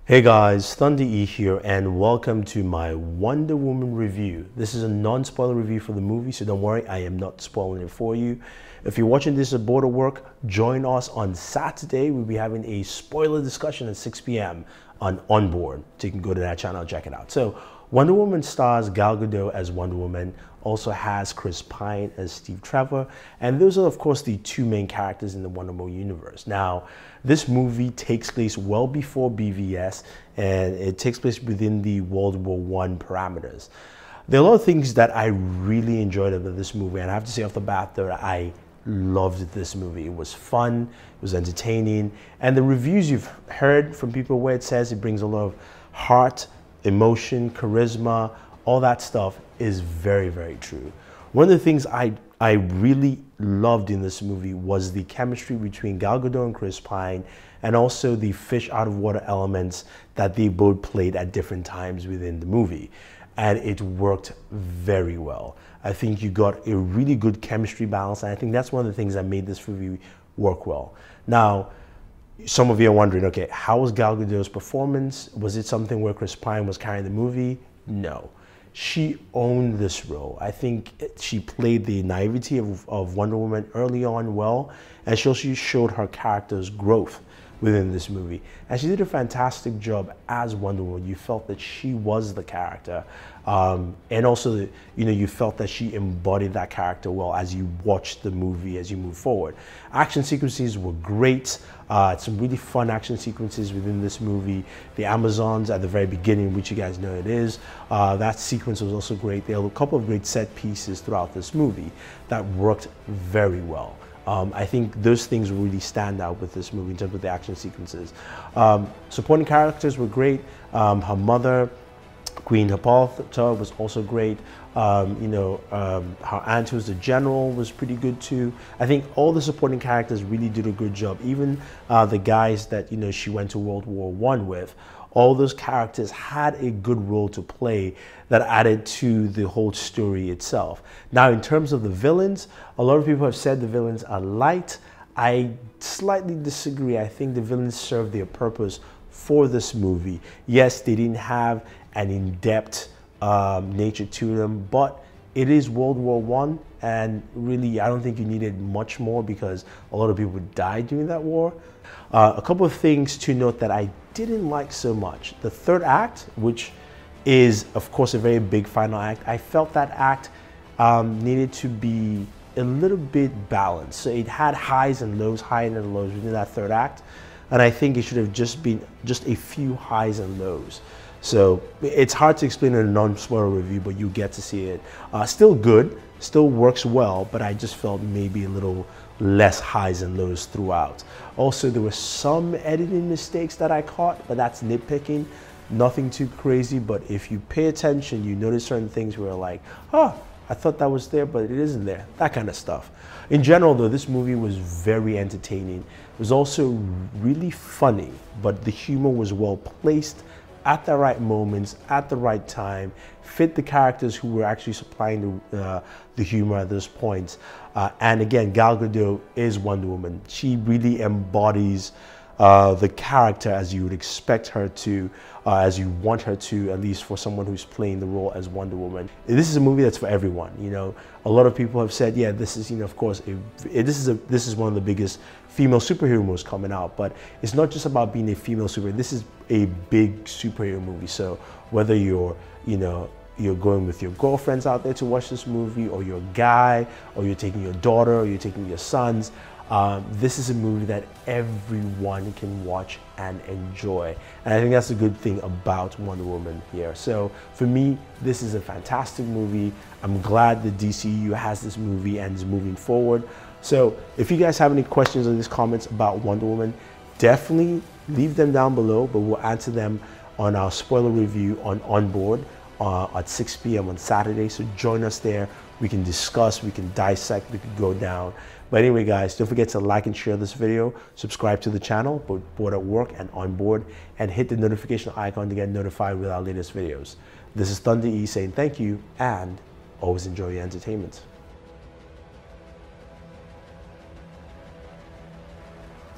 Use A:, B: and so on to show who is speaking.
A: Hey guys, Thunder E here and welcome to my Wonder Woman review. This is a non-spoiler review for the movie, so don't worry, I am not spoiling it for you. If you're watching this aboard of work, join us on Saturday. We'll be having a spoiler discussion at 6 p.m. on OnBoored, so you can go to that channel and check it out. So Wonder Woman stars Gal Gadot as Wonder Woman, also has Chris Pine as Steve Trevor, and those are of course the two main characters in the Wonder Woman universe. Now, this movie takes place well before BVS, and it takes place within the World War I parameters. There are a lot of things that I really enjoyed about this movie, and I have to say off the bat that I loved this movie. It was fun, it was entertaining, and the reviews you've heard from people where it says it brings a lot of heart, emotion, charisma, all that stuff is very, very true. One of the things I really loved in this movie was the chemistry between Gal Gadot and Chris Pine, and also the fish out of water elements that they both played at different times within the movie. And it worked very well. I think you got a really good chemistry balance, and I think that's one of the things that made this movie work well. Now, some of you are wondering, okay, how was Gal Gadot's performance? Was it something where Chris Pine was carrying the movie? No. She owned this role. I think she played the naivety of Wonder Woman early on well, and she also showed her character's growth within this movie. And she did a fantastic job as Wonder Woman. You felt that she was the character. And also, you felt that she embodied that character well as you watched the movie, as you move forward. Action sequences were great. Some really fun action sequences within this movie. The Amazons at the very beginning, which you guys know it is, that sequence was also great. There were a couple of great set pieces throughout this movie that worked very well. I think those things really stand out with this movie in terms of the action sequences. Supporting characters were great. Her mother, Queen Hippolyta, was also great. Her aunt, who's the general, was pretty good too. I think all the supporting characters really did a good job. Even the guys that she went to World War I with, all those characters had a good role to play that added to the whole story itself. Now, in terms of the villains, a lot of people have said the villains are light. I slightly disagree. I think the villains serve their purpose for this movie. Yes, they didn't have an in-depth nature to them, but it is World War I, and really I don't think you needed much more because a lot of people died during that war. A couple of things to note that I didn't like so much. The third act, which is of course a very big final act, I felt that act needed to be a little bit balanced. So it had highs and lows, within that third act, and I think it should have just been a few highs and lows. So it's hard to explain in a non-spoiler review, but you get to see it. Still good, still works well, but I just felt maybe a little less highs and lows throughout. Also, there were some editing mistakes that I caught, but that's nitpicking. Nothing too crazy, but if you pay attention, you notice certain things where like, oh, I thought that was there, but it isn't there. That kind of stuff. In general, though, this movie was very entertaining. It was also really funny, but the humor was well placed at the right moments, at the right time, fit the characters who were actually supplying the humor at those points. And again, Gal Gadot is Wonder Woman. She really embodies the character as you would expect her to, as you want her to, at least for someone who's playing the role as Wonder Woman. This is a movie that's for everyone. A lot of people have said, yeah, this is, of course, this is one of the biggest female superhero movies coming out, but it's not just about being a female superhero. This is a big superhero movie. So whether you're going with your girlfriends out there to watch this movie, or you're a guy, or you're taking your daughter, or you're taking your sons, this is a movie that everyone can watch and enjoy. And I think that's a good thing about Wonder Woman here. So for me, this is a fantastic movie. I'm glad the DCU has this movie and is moving forward. So if you guys have any questions or these comments about Wonder Woman, definitely leave them down below, but we'll answer them on our spoiler review on OnBoored at 6 p.m. on Saturday. So join us there. We can discuss, we can dissect, we can go down. But anyway, guys, don't forget to like and share this video, subscribe to the channel, both Bored at Work and OnBoored, and hit the notification icon to get notified with our latest videos. This is Thunder E saying thank you, and always enjoy your entertainment.